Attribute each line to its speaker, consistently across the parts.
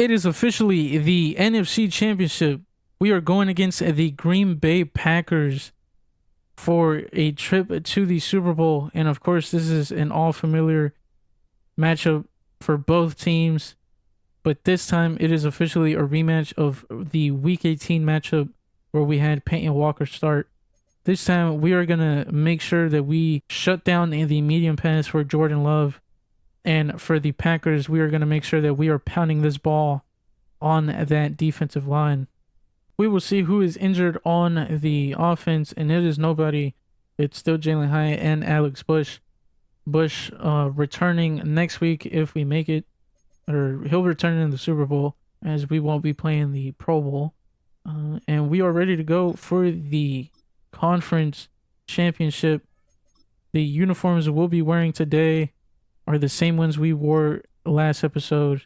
Speaker 1: It is officially the NFC Championship. We are going against the Green Bay Packers for a trip to the Super Bowl. And of course, this is an all familiar matchup for both teams. But this time, it is officially a rematch of the Week 18 matchup where we had Peyton Walker start. This time, we are going to make sure that we shut down the medium pass for Jordan Love. And for the Packers, we are going to make sure that we are pounding this ball on that defensive line. We will see who is injured on the offense, and it is nobody. It's still Jalen Hyatt and Alex Bush. Bush returning next week if we make it, or he'll return in the Super Bowl, as we won't be playing the Pro Bowl. And we are ready to go for the conference championship. The uniforms we'll be wearing today are the same ones we wore last episode.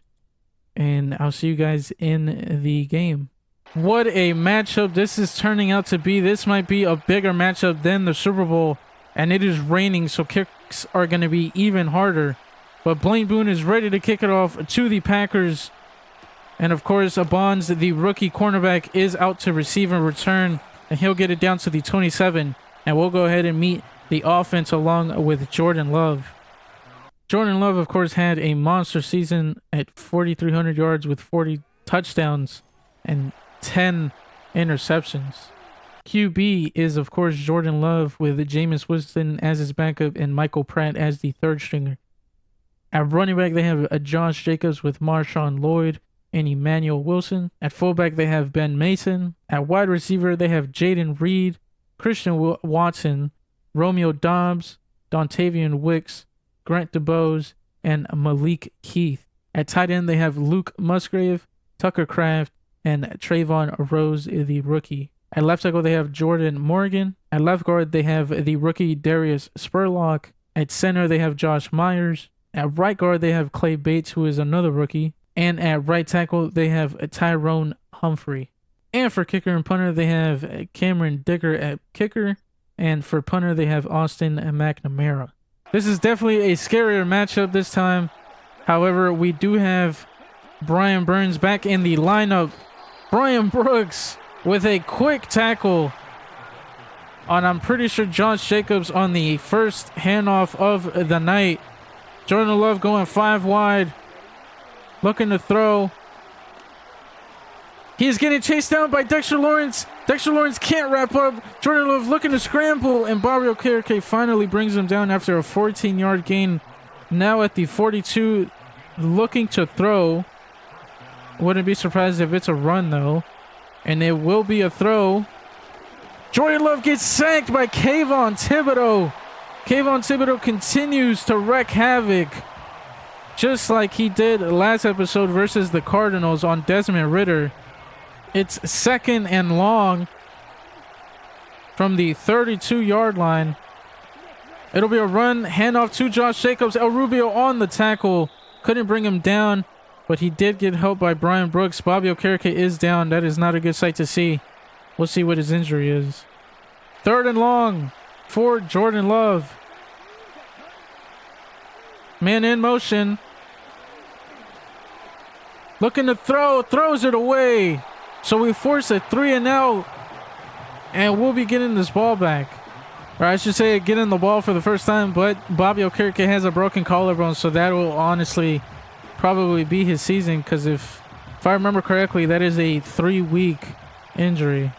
Speaker 1: And I'll see you guys in the game. What a matchup this is turning out to be. This might be a bigger matchup than the Super Bowl. And it is raining, so kicks are going to be even harder. But Blaine Boone is ready to kick it off to the Packers. And of course, Bonds, the rookie cornerback, is out to receive and return. And he'll get it down to the 27. And we'll go ahead and meet the offense along with Jordan Love. Jordan Love, of course, had a monster season at 4,300 yards with 40 touchdowns and 10 interceptions. QB is, of course, Jordan Love with Jameis Winston as his backup and Michael Pratt as the third stringer. At running back, they have Josh Jacobs with Marshawn Lloyd and Emmanuel Wilson. At fullback, they have Ben Mason. At wide receiver, they have Jaden Reed, Christian Watson, Romeo Dobbs, Dontavian Wicks, Grant DeBose, and Malik Keith. At tight end, they have Luke Musgrave, Tucker Kraft, and Trayvon Rose, the rookie. At left tackle, they have Jordan Morgan. At left guard, they have the rookie Darius Spurlock. At center, they have Josh Myers. At right guard, they have Clay Bates, who is another rookie. And at right tackle, they have Tyrone Humphrey. And for kicker and punter, they have Cameron Dicker at kicker. And for punter, they have Austin McNamara. This is definitely a scarier matchup this time. However, we do have Brian Burns back in the lineup. Brian Brooks with a quick tackle on, I'm pretty sure, Josh Jacobs on the first handoff of the night. Jordan Love going 5 wide, looking to throw. He's getting chased down by Dexter Lawrence. Dexter Lawrence can't wrap up. Jordan Love looking to scramble, and Bobby Okereke finally brings him down after a 14-yard gain. Now at the 42, looking to throw. Wouldn't be surprised if it's a run, though. And it will be a throw. Jordan Love gets sacked by Kayvon Thibodeau. Kayvon Thibodeau continues to wreak havoc, just like he did last episode versus the Cardinals on Desmond Ridder. It's 2nd and long from the 32-yard line. It'll be a run, handoff to Josh Jacobs. El Rubio on the tackle. Couldn't bring him down, but he did get help by Brian Brooks. Bobby Okereke is down. That is not a good sight to see. We'll see what his injury is. 3rd and long for Jordan Love. Man in motion. Looking to throw. Throws it away. So we force a 3 and out. And we'll be getting this ball back. Or I should say getting the ball for the first time. But Bobby Okereke has a broken collarbone. So that will honestly probably be his season. Because if I remember correctly, that is a 3-week injury.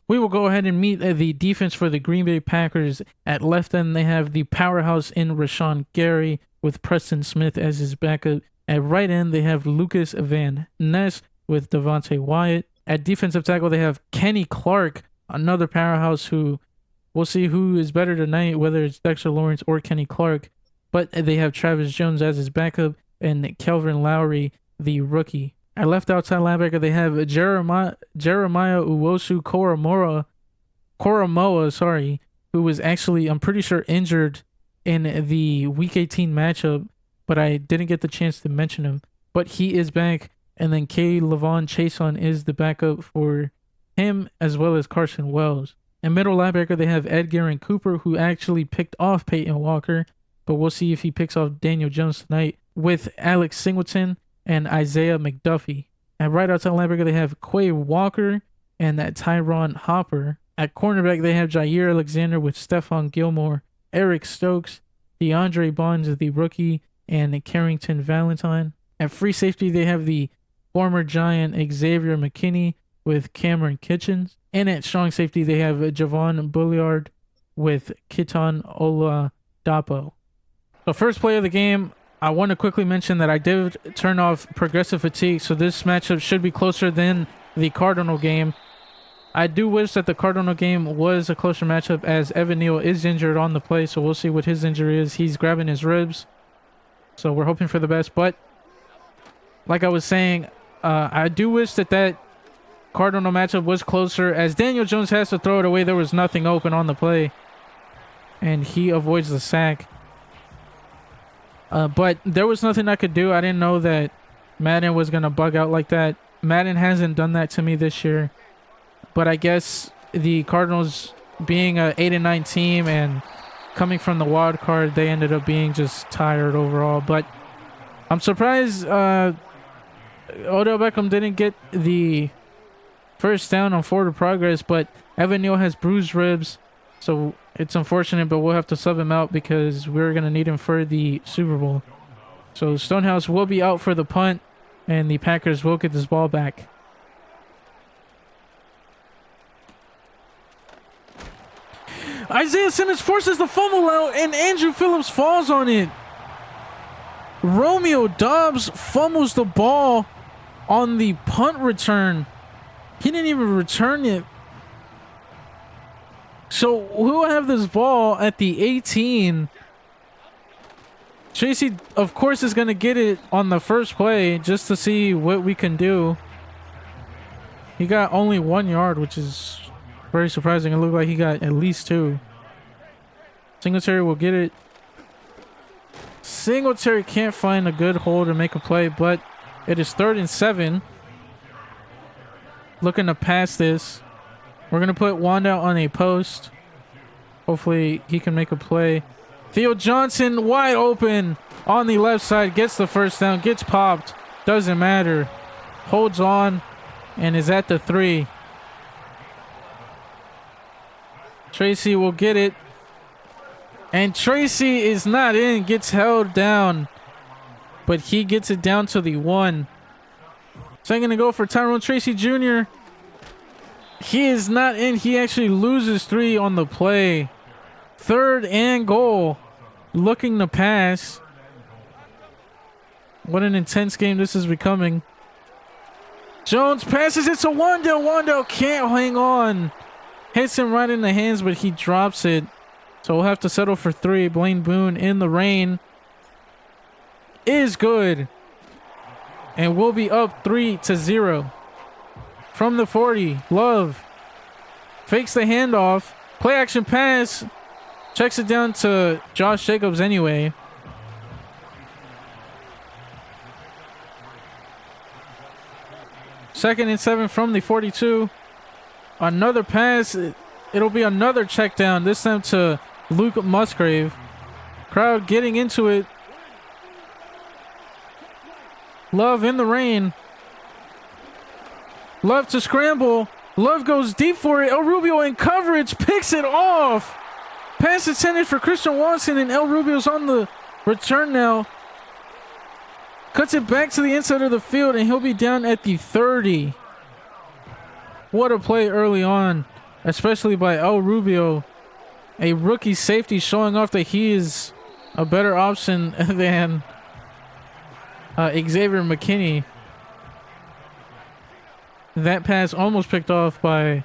Speaker 1: We will go ahead and meet the defense for the Green Bay Packers. At left end, they have the powerhouse in Rashawn Gary with Preston Smith as his backup. At right end, they have Lucas Van Ness with Devontae Wyatt. At defensive tackle, they have Kenny Clark, another powerhouse who we'll see who is better tonight, whether it's Dexter Lawrence or Kenny Clark. But they have Travis Jones as his backup and Kelvin Lowry, the rookie. At left outside linebacker, they have Jeremiah Uwosu Koromoa, who was actually, I'm pretty sure, injured in the Week 18 matchup, but I didn't get the chance to mention him. But he is back, and then K. Levon Chason is the backup for him, as well as Carson Wells. In middle linebacker, they have Edgar and Cooper, who actually picked off Peyton Walker, but we'll see if he picks off Daniel Jones tonight, with Alex Singleton and Isaiah McDuffie. At right outside linebacker, they have Quay Walker and that Tyron Hopper. At cornerback, they have Jair Alexander with Stephon Gilmore, Eric Stokes, DeAndre Bonds, the rookie, and Carrington Valentine. At free safety, they have the former Giant Xavier McKinney with Cameron Kitchens. And at strong safety, they have Javon Bulliard with Kitan Oladapo. So first play of the game, I want to quickly mention that I did turn off progressive fatigue, so this matchup should be closer than the Cardinal game. I do wish that the Cardinal game was a closer matchup as Evan Neal is injured on the play, so we'll see what his injury is. He's grabbing his ribs, so we're hoping for the best. But like I was saying, I do wish that Cardinal matchup was closer as Daniel Jones has to throw it away. There was nothing open on the play, and he avoids the sack. But there was nothing I could do. I didn't know that Madden was going to bug out like that. Madden hasn't done that to me this year. But I guess the Cardinals being an 8-9 team and coming from the wild card, they ended up being just tired overall. But I'm surprised Odell Beckham didn't get the first down on forward progress, but Evan Neal has bruised ribs, so it's unfortunate, but we'll have to sub him out because we're going to need him for the Super Bowl. So Stonehouse will be out for the punt, and the Packers will get this ball back. Isaiah Simmons forces the fumble out, and Andrew Phillips falls on it. Romeo Doubs fumbles the ball on the punt return. He didn't even return it. So we'll have this ball at the 18. Tracy, of course, is going to get it on the first play just to see what we can do. He got only 1 yard, which is very surprising. It looked like he got at least 2. Singletary will get it. Singletary can't find a good hole to make a play, but it is 3rd and 7. Looking to pass this. We're going to put Wanda on a post. Hopefully he can make a play. Theo Johnson wide open on the left side. Gets the first down. Gets popped. Doesn't matter. Holds on and is at the 3. Tracy will get it. And Tracy is not in. Gets held down. But he gets it down to the 1. Second to go for Tyrone Tracy Jr. He is not in. He actually loses 3 on the play. 3rd and goal. Looking to pass. What an intense game this is becoming. Jones passes it to Wandell. Wandell can't hang on. Hits him right in the hands, but he drops it. So we'll have to settle for 3. Blaine Boone in the rain is good. And we'll be up 3-0. From the 40, Love fakes the handoff. Play action pass. Checks it down to Josh Jacobs anyway. Second and 7 from the 42. Another pass. It'll be another check down. This time to Luke Musgrave. Crowd getting into it. Love in the rain. Love to scramble. Love goes deep for it. El Rubio in coverage. Picks it off. Pass intended for Christian Watson, and El Rubio's on the return now. Cuts it back to the inside of the field, and he'll be down at the 30. What a play early on, especially by El Rubio. A rookie safety showing off that he is a better option than Xavier McKinney. That pass almost picked off by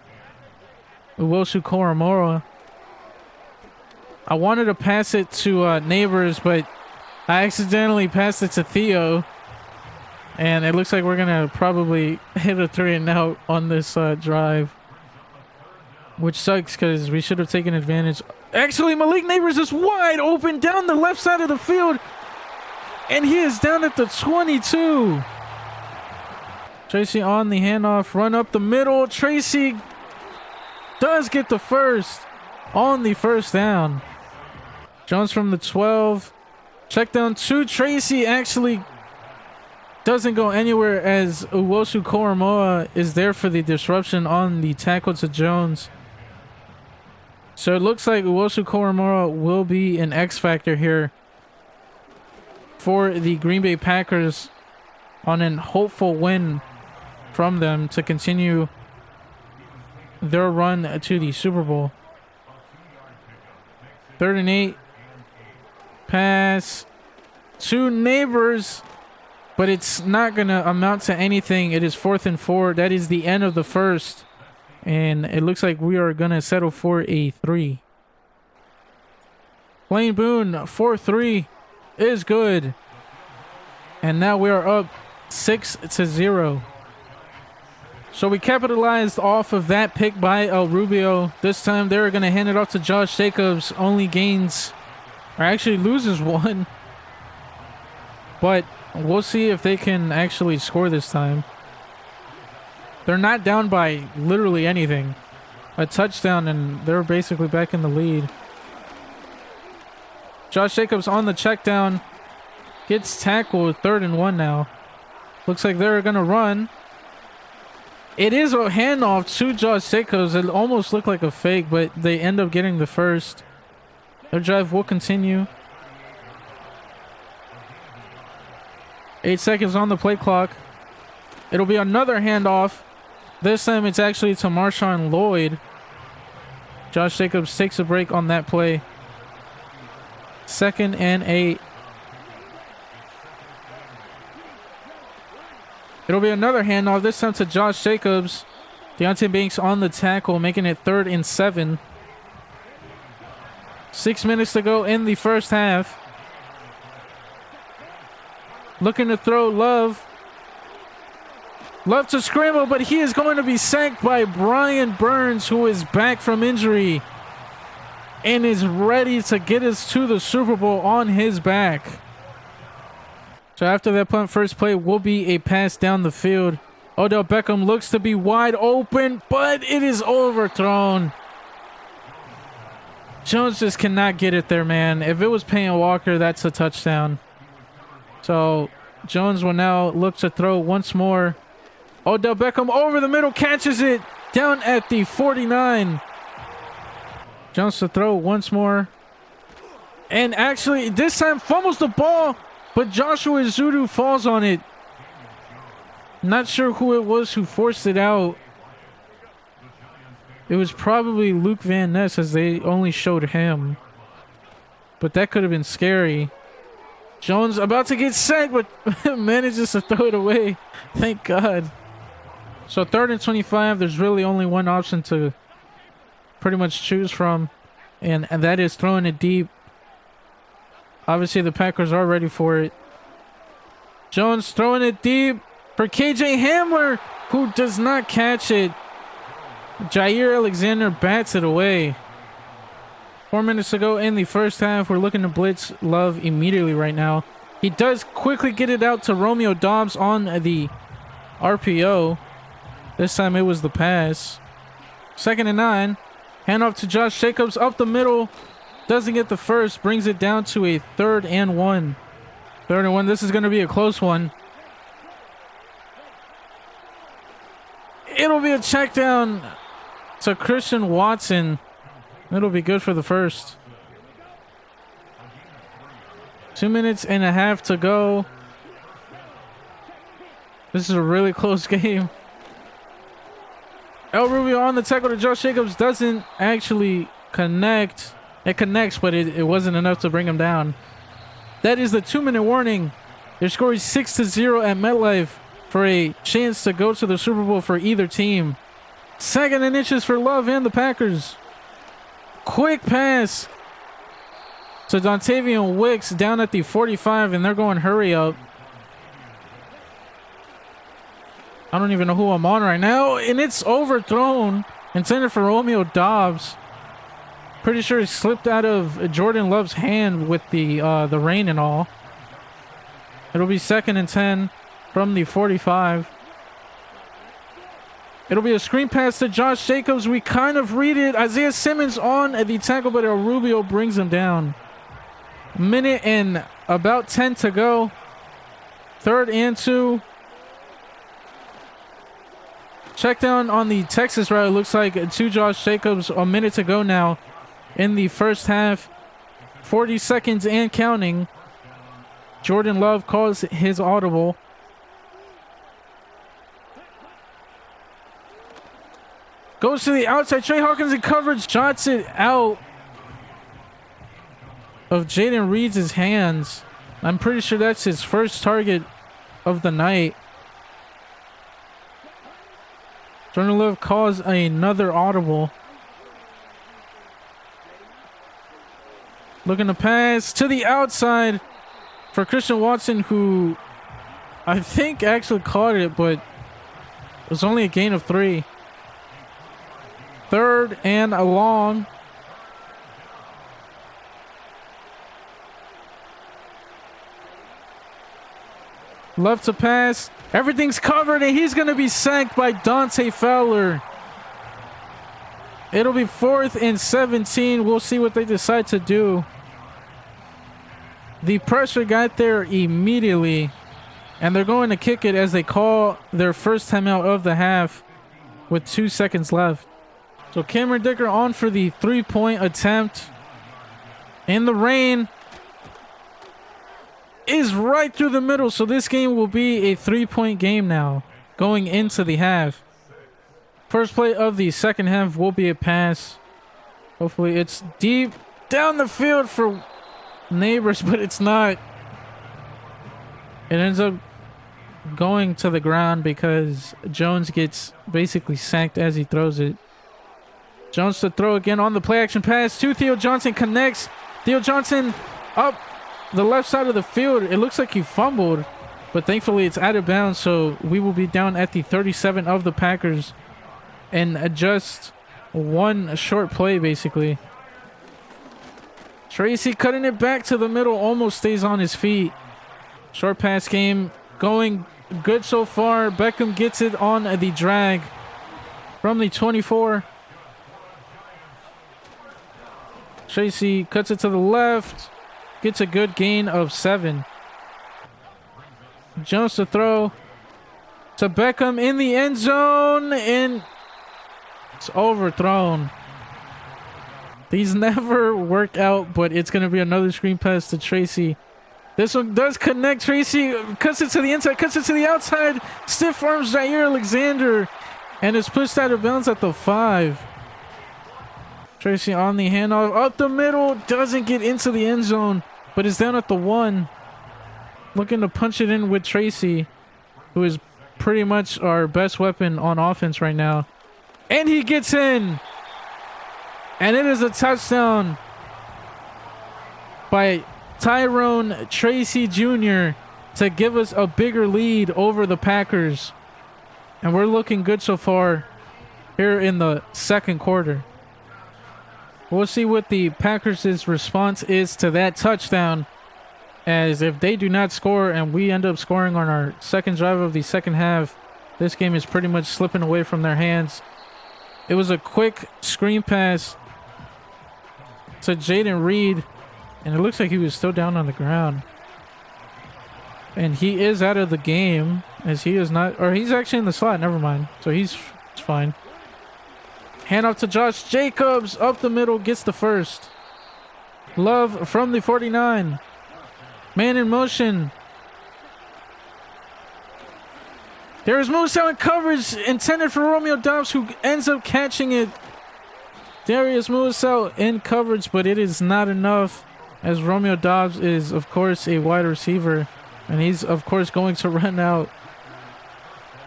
Speaker 1: Uwosu Koromora. I wanted to pass it to Neighbors, but I accidentally passed it to Theo. And it looks like we're going to probably hit a 3 and out on this drive. Which sucks because we should have taken advantage. Actually, Malik Neighbors is wide open down the left side of the field. And he is down at the 22. Tracy on the handoff, run up the middle. Tracy does get the first on the first down. Jones from the 12. Check down to Tracy. Actually doesn't go anywhere as Uwosu Koromoa is there for the disruption on the tackle to Jones. So it looks like Uwosu Koromoa will be an X factor here for the Green Bay Packers on an hopeful win from them to continue their run to the Super Bowl. 3rd and 8. Pass to Neighbors, but it's not going to amount to anything. It is 4th and 4. That is the end of the first. And it looks like we are going to settle for a 3. Blaine Boone, 4-3 is good. And now we are up 6-0. So we capitalized off of that pick by El Rubio. This time they're going to hand it off to Josh Jacobs. Only gains, or actually loses 1. But we'll see if they can actually score this time. They're not down by literally anything. A touchdown and they're basically back in the lead. Josh Jacobs on the check down. Gets tackled. 3rd and 1 now. Looks like they're going to run. It is a handoff to Josh Jacobs. It almost looked like a fake, but they end up getting the first. Their drive will continue. 8 seconds on the play clock. It'll be another handoff. This time it's actually to Marshawn Lloyd. Josh Jacobs takes a break on that play. 2nd and 8. It'll be another handoff, this time to Josh Jacobs. Deontay Banks on the tackle, making it 3rd and 7. 6 minutes to go in the first half. Looking to throw Love. Love to scramble, but he is going to be sacked by Brian Burns, who is back from injury and is ready to get us to the Super Bowl on his back. So after that punt, first play will be a pass down the field. Odell Beckham looks to be wide open, but it is overthrown. Jones just cannot get it there, man. If it was Payne Walker, that's a touchdown. So Jones will now look to throw once more. Odell Beckham over the middle, catches it down at the 49. Jones to throw once more. And actually, this time fumbles the ball, but Joshua Ezeudu falls on it. Not sure who it was who forced it out. It was probably Luke Van Ness, as they only showed him. But that could have been scary. Jones about to get sacked, but manages to throw it away. Thank God. So 3rd and 25, there's really only one option to pretty much choose from, and that is throwing it deep. Obviously, the Packers are ready for it. Jones throwing it deep for KJ Hamler, who does not catch it. Jair Alexander bats it away. 4 minutes to go in the first half. We're looking to blitz Love immediately right now. He does quickly get it out to Romeo Doubs on the RPO. This time it was the pass. 2nd and 9. Handoff to Josh Jacobs up the middle. Doesn't get the first. Brings it down to a 3rd and 1. 3rd and 1. This is going to be a close one. It'll be a check down to Christian Watson. It'll be good for the first. 2 minutes and a half to go. This is a really close game. El Rubio on the tackle to Josh Jacobs doesn't actually connect. It connects, but it wasn't enough to bring him down. That is the 2-minute warning. Their score is 6-0 at MetLife for a chance to go to the Super Bowl for either team. 2nd and inches for Love and the Packers. Quick pass to Dontavian Wicks down at the 45, and they're going hurry up. I don't even know who I'm on right now, and it's overthrown. Intended for Romeo Doubs. Pretty sure it slipped out of Jordan Love's hand with the rain and all. It'll be 2nd and 10 from the 45. It'll be a screen pass to Josh Jacobs. We kind of read it. Isaiah Simmons on the tackle, but El Rubio brings him down. Minute and about 10 to go. 3rd and 2. Check down on the Texas route. It looks like to Josh Jacobs. A minute to go now in the first half. 40 seconds and counting. Jordan Love calls his audible. Goes to the outside. Trey Hawkins in coverage. Shots it out of Jaden Reed's hands. I'm pretty sure that's his first target of the night. Jordan Love calls another audible. Looking to pass to the outside for Christian Watson, who I think actually caught it, but it was only a gain of 3. 3rd and a long. Love to pass. Everything's covered, and he's going to be sacked by Dante Fowler. It'll be 4th and 17. We'll see what they decide to do. The pressure got there immediately, and they're going to kick it as they call their first timeout of the half with 2 seconds left. So Cameron Dicker on for the 3-point attempt. In the rain. Is right through the middle, so this game will be a 3-point game now going into the half. First play of the second half will be a pass. Hopefully it's deep down the field for Neighbors, but it's not. It ends up going to the ground because Jones gets basically sacked as he throws it. Jones to throw again on the play action pass to Theo Johnson, connects. Theo Johnson up the left side of the field. It looks like he fumbled, but thankfully it's out of bounds, so we will be down at the 37 of the Packers and just one short play basically. Tracy cutting it back to the middle, almost stays on his feet. Short pass game going good so far. Beckham gets it on the drag from the 24. Tracy cuts it to the left. Gets a good gain of 7. Jones to throw to Beckham in the end zone, and it's overthrown. These never work out, but it's going to be another screen pass to Tracy. This one does connect. Tracy cuts it to the inside, cuts it to the outside. Stiff arms Jair Alexander, and it's pushed out of bounds at the 5. Tracy on the handoff up the middle, doesn't get into the end zone, but is down at the 1. Looking to punch it in with Tracy, who is pretty much our best weapon on offense right now. And he gets in. And it is a touchdown by Tyrone Tracy Jr. to give us a bigger lead over the Packers. And we're looking good so far here in the second quarter. We'll see what the Packers' response is to that touchdown, as if they do not score and we end up scoring on our second drive of the second half, this game is pretty much slipping away from their hands. It was a quick screen pass to Jaden Reed, and it looks like he was still down on the ground. And he is out of the game, as he is not, or he's actually in the slot, never mind. So it's fine. Hand off to Josh Jacobs, up the middle, gets the first. Love from the 49. Man in motion. There's Moose out in coverage, intended for Romeo Dobbs, who ends up catching it. Darius Moose out in coverage, but it is not enough, as Romeo Dobbs is, of course, a wide receiver. And he's, of course, going to run out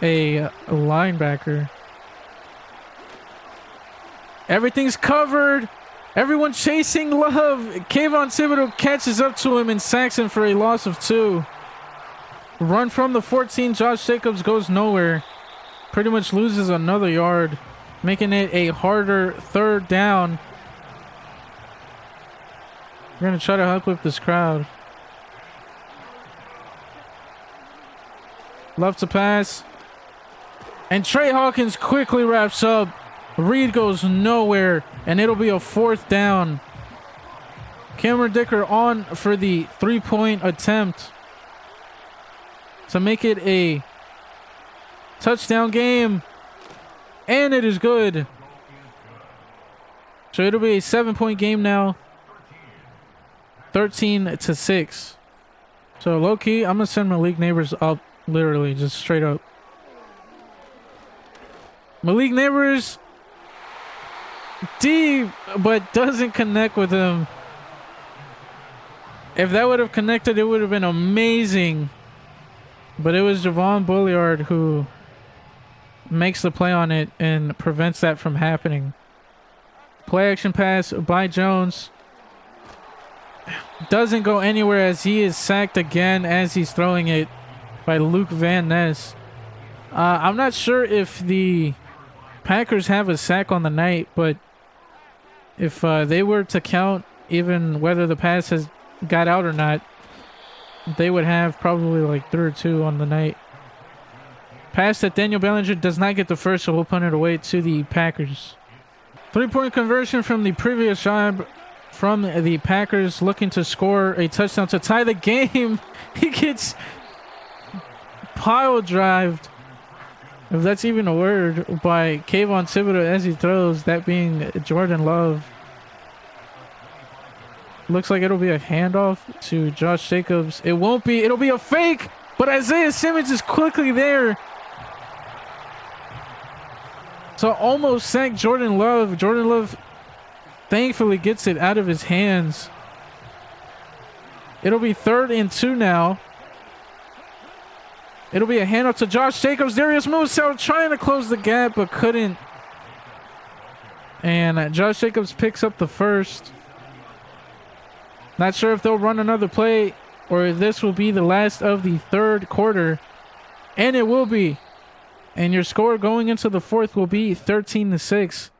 Speaker 1: a linebacker. Everything's covered. Everyone chasing Love. Kayvon Thibodeau catches up to him and sacks him for a loss of 2. Run from the 14. Josh Jacobs goes nowhere. Pretty much loses another yard, making it a harder third down. We're going to try to help with this crowd. Love to pass. And Trey Hawkins quickly wraps up. Reed goes nowhere, and it'll be a 4th down. Cameron Dicker on for the 3-point attempt. to make it a touchdown game. And it is good. So it'll be a 7-point game now. 13-6. So low key, I'm gonna send Malik Neighbors up, literally, just straight up. Malik Neighbors deep, but doesn't connect with him. If that would have connected, it would have been amazing. But it was Javon Bulliard who makes the play on it and prevents that from happening. Play action pass by Jones. Doesn't go anywhere as he is sacked again as he's throwing it by Luke Van Ness. I'm not sure if the Packers have a sack on the night, but if they were to count even whether the pass has got out or not, they would have probably like 3 or 2 on the night. Pass that Daniel Bellinger does not get the first, so we'll punt it away to the Packers. 3-point conversion from the previous drive from the Packers, looking to score a touchdown to tie the game. He gets pile drived, if that's even a word, by Kayvon Thibodeau as he throws, that being Jordan Love. Looks like it'll be a handoff to Josh Jacobs. It won't be. It'll be a fake, but Isaiah Simmons is quickly there. So almost sacked Jordan Love. Jordan Love thankfully gets it out of his hands. It'll be 3rd and 2 now. It'll be a handoff to Josh Jacobs. Darius Musa trying to close the gap, but couldn't. And Josh Jacobs picks up the first. Not sure if they'll run another play or if this will be the last of the 3rd quarter. And it will be. And your score going into the 4th will be 13-6.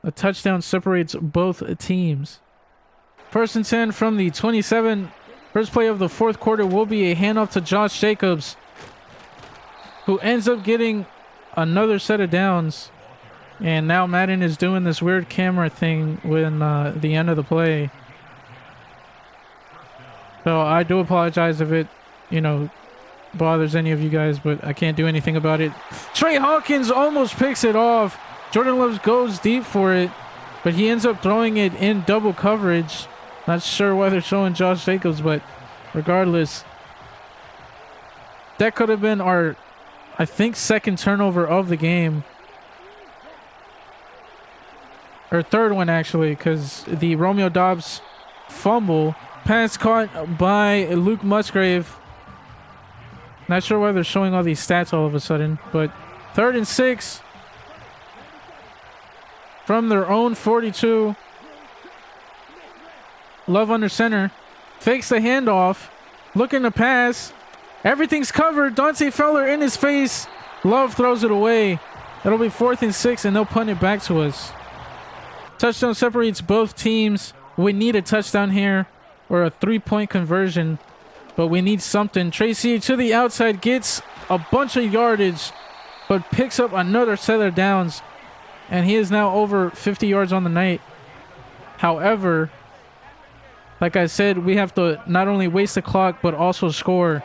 Speaker 1: A touchdown separates both teams. 1st and 10 from the 27. First play of the 4th quarter will be a handoff to Josh Jacobs, who ends up getting another set of downs. And now Madden is doing this weird camera thing when the end of the play. So I do apologize if it, bothers any of you guys, but I can't do anything about it. Trey Hawkins almost picks it off. Jordan Love goes deep for it, but he ends up throwing it in double coverage. Not sure why they're showing Josh Jacobs, but regardless, that could have been our, I think, 2nd turnover of the game. Or 3rd one, actually, because the Romeo Doubs fumble. Pass caught by Luke Musgrave. Not sure why they're showing all these stats all of a sudden, but 3rd and 6 from their own 42. Love under center. Fakes the handoff. Looking to pass. Everything's covered. Dante Fowler in his face. Love throws it away. It'll be 4th and 6, and they'll punt it back to us. Touchdown separates both teams. We need a touchdown here, or a 3-point conversion, but we need something. Tracy to the outside gets a bunch of yardage, but picks up another set of downs, and he is now over 50 yards on the night. However, like I said, we have to not only waste the clock, but also score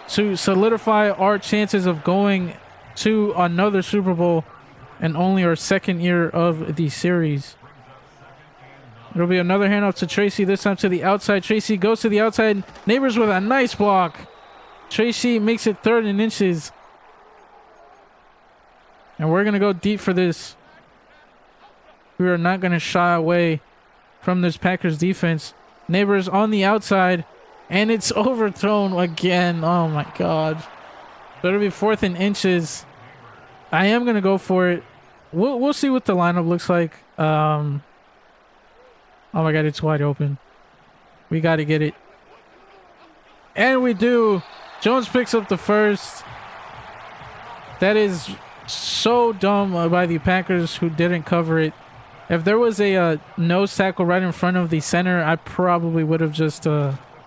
Speaker 1: to solidify our chances of going to another Super Bowl and only our 2nd year of the series. It'll be another handoff to Tracy, this time to the outside. Tracy goes to the outside. Neighbors with a nice block. Tracy makes it 3rd and inches. And we're going to go deep for this. We are not going to shy away from this Packers defense. Neighbors on the outside. And it's overthrown again. Oh my God. So it'll be 4th and inches. I am going to go for it. We'll see what the lineup looks like. Oh my God, it's wide open. We got to get it. And we do. Jones picks up the first. That is so dumb by the Packers, who didn't cover it. If there was a nose tackle right in front of the center, I probably would have just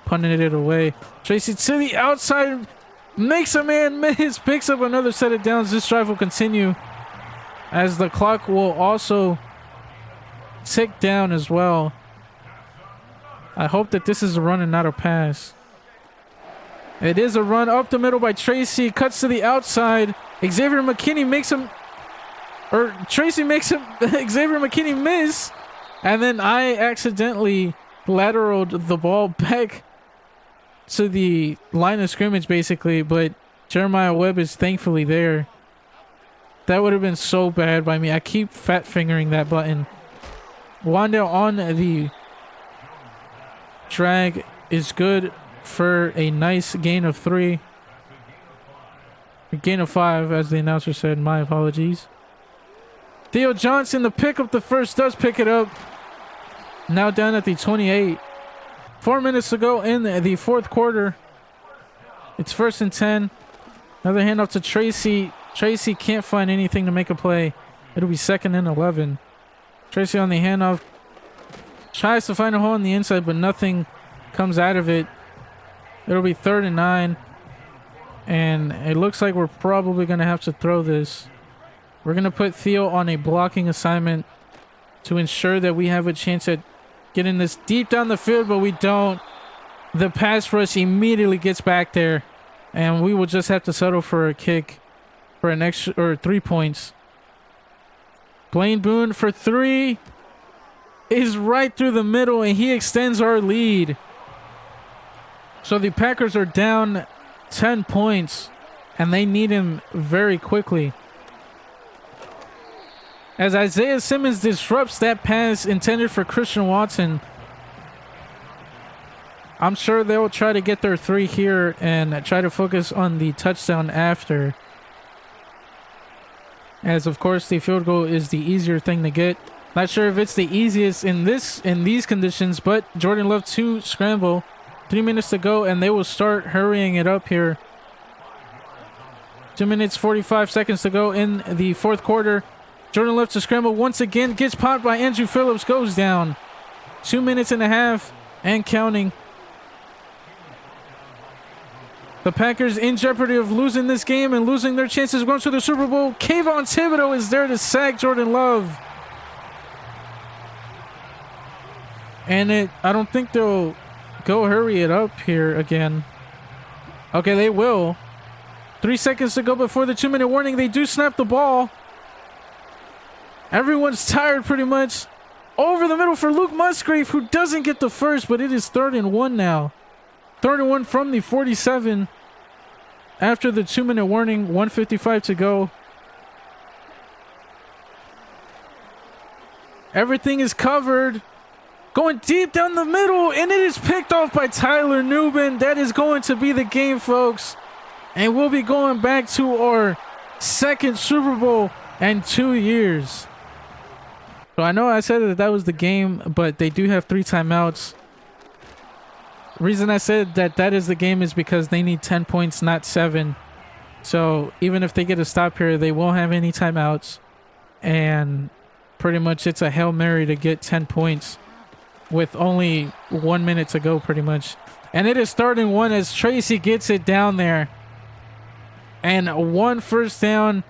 Speaker 1: punted it away. Tracy to the outside. Makes a man miss. Picks up another set of downs. This drive will continue, as the clock will also tick down as well. I hope that this is a run and not a pass. It is a run up the middle by Tracy. Cuts to the outside. Xavier McKinney makes him... Or Tracy makes him... Xavier McKinney miss. And then I accidentally lateraled the ball back to the line of scrimmage, basically. But Jeremiah Webb is thankfully there. That would have been so bad by me. I keep fat fingering that button. Wandale on the drag is good for a nice gain of 3. A gain of 5, as the announcer said. My apologies. Theo Johnson, the pick up the first, does pick it up. Now down at the 28. 4 minutes to go in the fourth quarter. It's 1st and 10. Another handoff to Tracy. Tracy can't find anything to make a play. It'll be 2nd and 11. Tracy on the handoff. Tries to find a hole on the inside, but nothing comes out of it. It'll be 3rd and 9. And it looks like we're probably going to have to throw this. We're going to put Theo on a blocking assignment to ensure that we have a chance at getting this deep down the field, but we don't. The pass rush immediately gets back there, and we will just have to settle for a kick for an extra or 3 points. Blaine Boone for 3 is right through the middle, and he extends our lead. So the Packers are down 10 points, and they need him very quickly. As Isaiah Simmons disrupts that pass intended for Christian Watson. I'm sure they'll try to get their 3 here and try to focus on the touchdown after. As of course the field goal is the easier thing to get. Not sure if it's the easiest in these conditions, but Jordan Love to scramble. 3 minutes to go, and they will start hurrying it up here. 2 minutes 45 seconds to go in the fourth quarter. Jordan Love to scramble once again, gets popped by Andrew Phillips, goes down. 2 minutes and a half and counting. The Packers in jeopardy of losing this game and losing their chances of going to the Super Bowl. Kayvon Thibodeau is there to sack Jordan Love. And I don't think they'll go hurry it up here again. Okay, they will. 3 seconds to go before the 2-minute warning. They do snap the ball. Everyone's tired pretty much. Over the middle for Luke Musgrave, who doesn't get the first, but it is 3rd and 1 now. 3rd and 1 from the 47. After the 2-minute warning, 1:55 to go. Everything is covered. Going deep down the middle, and it is picked off by Tyler Newman. That is going to be the game, folks. And we'll be going back to our 2nd Super Bowl in 2 years. So I know I said that was the game, but they do have 3 timeouts. The reason I said that is the game is because they need 10 points, not 7. So even if they get a stop here, they won't have any timeouts. And pretty much it's a Hail Mary to get 10 points with only 1 minute to go, pretty much. And it is 3rd and 1 as Tracy gets it down there. And 1 first down,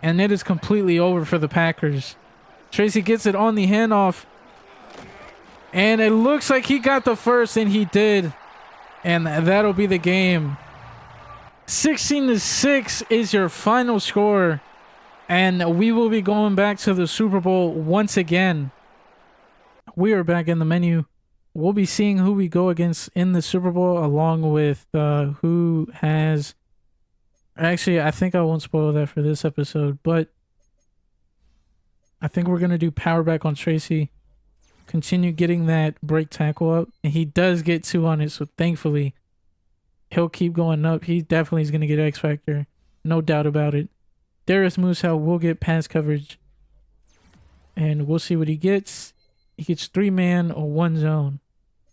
Speaker 1: and it is completely over for the Packers. Tracy gets it on the handoff. And it looks like he got the first, and he did. And that'll be the game. 16-6 is your final score. And we will be going back to the Super Bowl once again. We are back in the menu. We'll be seeing who we go against in the Super Bowl, along with who has... Actually, I think I won't spoil that for this episode, but I think we're going to do power back on Tracy. Continue getting that break tackle up. And he does get 2 on it, so thankfully he'll keep going up. He definitely is going to get X Factor. No doubt about it. Darius Moosehow will get pass coverage. And we'll see what he gets. He gets 3-man or 1 zone.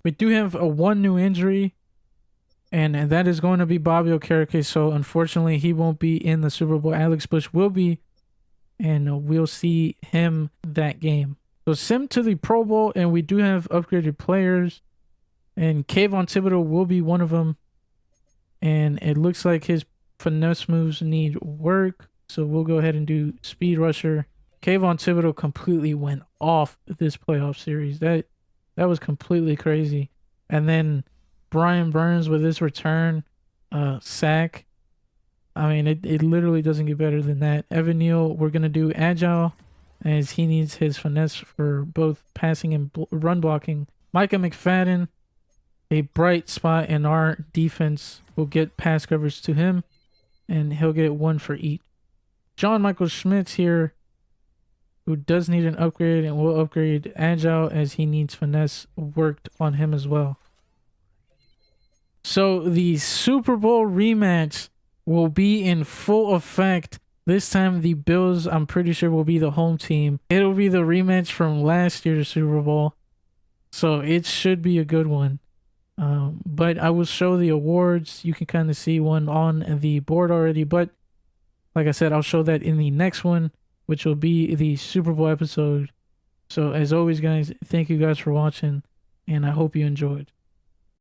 Speaker 1: We do have a 1 new injury. And that is going to be Bobby Okereke. So unfortunately he won't be in the Super Bowl. Alex Bush will be. And we'll see him that game. So Sim to the Pro Bowl, and we do have upgraded players. And Kayvon Thibodeau will be one of them. And it looks like his finesse moves need work. So we'll go ahead and do Speed Rusher. Kayvon Thibodeau completely went off this playoff series. That was completely crazy. And then Brian Burns with his return. sack. I mean, it literally doesn't get better than that. Evan Neal, we're going to do agile as he needs his finesse for both passing and run blocking. Micah McFadden, a bright spot in our defense, will get pass coverage to him, and he'll get 1 for each. John Michael Schmitz here, who does need an upgrade and will upgrade agile as he needs finesse worked on him as well. So the Super Bowl rematch will be in full effect. This time the Bills, I'm pretty sure, will be the home team. It'll be the rematch from last year's Super Bowl. So it should be a good one. But I will show the awards. You can kind of see one on the board already. But like I said, I'll show that in the next one, which will be the Super Bowl episode. So as always, guys, thank you guys for watching, and I hope you enjoyed.